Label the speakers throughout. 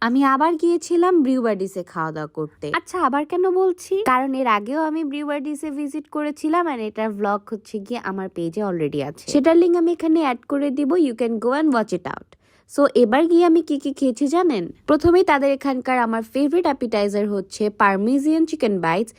Speaker 1: আমি আবার গিয়েছিলাম ব্রিউবার্ডিসে খাওয়া দাওয়া করতে। আচ্ছা, আবার কেন বলছি, কারণ এর আগেও আমি ব্রিউবার্ডিসে ভিজিট করেছিলাম এন্ড এটার ভ্লগ হচ্ছে গিয়ে আমার পেজে অলরেডি আছে, সেটার লিঙ্ক আমি এখানে অ্যাড করে দিব, you can go and watch it out. So এবার গিয়ে আমি কি কি খেয়েছি জানেন? প্রথমেই তাদের এখানকার আমার ফেভারিট অ্যাপিটাইজার হচ্ছে পারমেজিয়ান চিকেন বাইটস।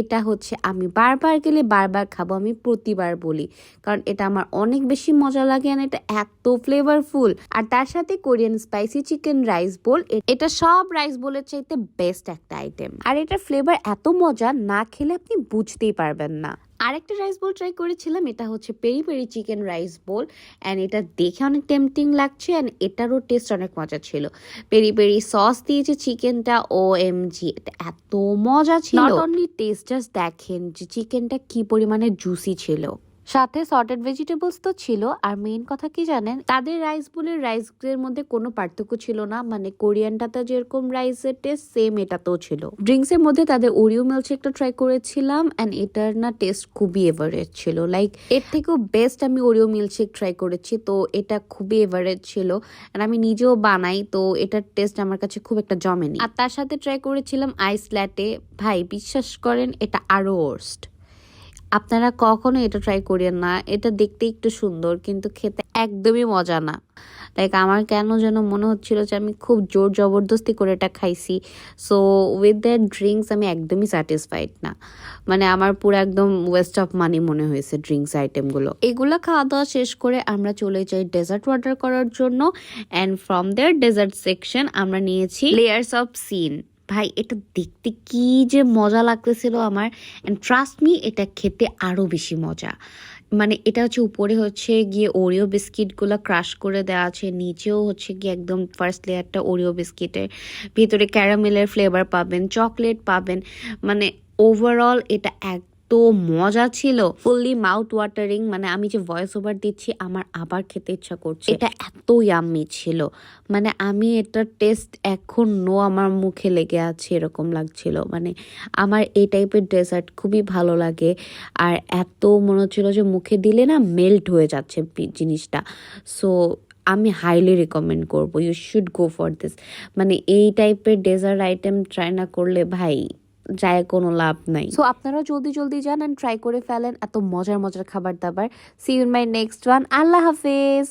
Speaker 1: এটা হচ্ছে আমি বারবার গেলে বারবার খাবো, আমি প্রতিবার বলি, কারণ এটা আমার অনেক বেশি মজা লাগে আর এটা এত ফ্লেভারফুল। আর তার সাথে Korean spicy chicken rice bowl, এটা সব রাইস বোলের চাইতে বেস্ট একটা আইটেম। আর এটার ফ্লেভার এত মজা, না খেলে আপনি বুঝতেই পারবেন না। আরেকটা রাইস বোল ট্রাই করেছিলাম, এটা হচ্ছে peri peri chicken rice bowl and এটা দেখে অনেক টেম্পটিং লাগছে অ্যান্ড এটারও টেস্ট অনেক মজা ছিল। পেরি পেরি সস দিয়েছে চিকেনটা, ও এম জি, এটা এত মজা ছিল। নট অনলি টেস্ট, জাস্ট দেখেন যে চিকেনটা কি পরিমাণে জুসি ছিল, সাথে সর্টেড ভেজিটেবলস তো ছিল। আর মেইন কথা কি জানেন, তাদের রাইস বোলের রাইসের মধ্যে কোনো পার্থক্য ছিল না, মানে কোরিয়ানটাতে যেরকম রাইসের টেস্ট সেম এটাতেও ছিল। ড্রিঙ্কস এর মধ্যে তাদের ওরিও মিল্কশেকটা ট্রাই করেছিলাম এন্ড এটার না টেস্ট খুবই এভারেজ ছিল, লাইক এর থেকেও বেস্ট আমি ওরিও মিল্কশেক ট্রাই করেছি, তো এটা খুবই এভারেজ ছিল। আর আমি নিজেও বানাই, তো এটার টেস্ট আমার কাছে খুব একটা জমেনি। আর তার সাথে ট্রাই করেছিলাম আইস ল্যাটে, ভাই বিশ্বাস করেন এটা আরো ওয়ার্স্ট। আপনারা কখনো এটা ট্রাই করেন না, এটা দেখতে একটু সুন্দর কিন্তু খেতে একদমই মজা না। লাইক আমার কেন যেন মনে হচ্ছিল যে আমি খুব জোর জবরদস্তি করে এটা খাইছি। সো উইথ দ্যাট ড্রিঙ্কস আমি একদমই স্যাটিসফাইড না, মানে আমার পুরো একদম ওয়েস্ট অফ মানি মনে হয়েছে ড্রিঙ্কস আইটেমগুলো। এগুলো খাওয়া দাওয়া শেষ করে আমরা চলে যাই ডেজার্ট অর্ডার করার জন্য and from there dessert section আমরা নিয়েছি লেয়ার্স অফ সিন। ভাই এটা দেখতে কি যে মজা লাগতেছিল আমার, এন্ড ট্রাস্ট মি এটা খেতে আরো বেশি মজা। মানে এটা হচ্ছে উপরে হচ্ছে গিয়ে ওরিও বিস্কিটগুলো ক্রাশ করে দেওয়া আছে, নিচেও হচ্ছে গিয়ে একদম ফার্স্ট লেয়ারটা ওরিও বিস্কিটের, ভিতরে ক্যারামেলের ফ্লেভার পাবেন, চকলেট পাবেন, মানে ওভারঅল এটা এত মজা ছিল, ফুললি মাউথ ওয়াটারিং। মানে আমি যে ভয়েস ওভার দিচ্ছি আমার আবার খেতে ইচ্ছা করছে, এটা এত ইয়াম্মি ছিল। মানে আমি এটার টেস্ট এখনো আমার মুখে লেগে আছে এরকম লাগছিল। মানে আমার এই টাইপের ডেজার্ট খুবই ভালো লাগে, আর এত মনে হচ্ছিল যে মুখে দিলে না মেল্ট হয়ে যাচ্ছে জিনিসটা। সো আমি হাইলি রিকমেন্ড করবো, you should go for this. মানে এই টাইপের ডেজার্ট আইটেম ট্রাই না করলে ভাই যায় কোনো লাভ নাই। সো আপনারা জলদি জলদি যান ট্রাই করে ফেলেন এত মজার মজার খাবার দাবার। See you in my next one. আল্লাহ হাফেজ।